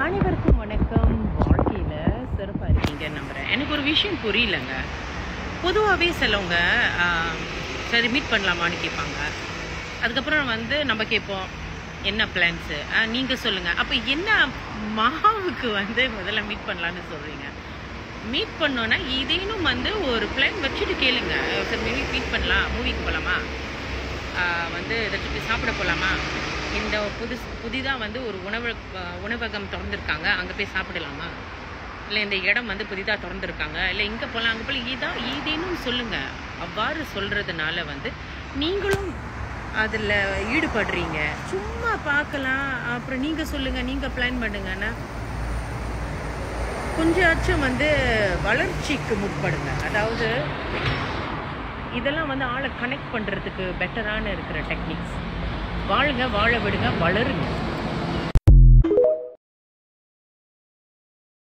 அனைவருக்கும் வணக்கம். வாழ்க்கையில் சிறப்பாக இருக்கீங்கன்னு நம்புகிறேன். எனக்கு ஒரு விஷயம் புரியலங்க. பொதுவாகவே சிலவங்க சரி மீட் பண்ணலாமான்னு கேட்பாங்க. அதுக்கப்புறம் நம்ம கேட்போம் என்ன பிளான்ஸு, நீங்கள் சொல்லுங்கள். அப்போ என்ன மாவுக்கு முதல்ல மீட் பண்ணலான்னு சொல்கிறீங்க? மீட் பண்ணோன்னா இதேனும் ஒரு பிளான் வச்சுட்டு கேளுங்க. சரி மீட் பண்ணலாம், மூவிக்கு போகலாமா, ஏதாச்சும் போய் சாப்பிட போகலாமா, இந்த புதிதாக ஒரு உணவகம் திறந்துருக்காங்க, அங்கே போய் சாப்பிடலாமா, இல்லை இந்த இடம் புதிதாக திறந்துருக்காங்க, இல்லை இங்கே போகலாம் அங்கே போகலாம், ஏதேனும் சொல்லுங்கள். அவ்வாறு சொல்கிறதுனால நீங்களும் அதில் ஈடுபடுறீங்க. சும்மா பார்க்கலாம், அப்புறம் நீங்கள் சொல்லுங்கள், நீங்கள் பிளான் பண்ணுங்கன்னா கொஞ்சாச்சும் வளர்ச்சிக்கு முற்படுங்க. அதாவது இதெல்லாம் ஆளை கனெக்ட் பண்ணுறதுக்கு பெட்டரான இருக்கிற டெக்னிக்ஸ். வாழுங்க, வாழ விடுங்க, வளருங்க.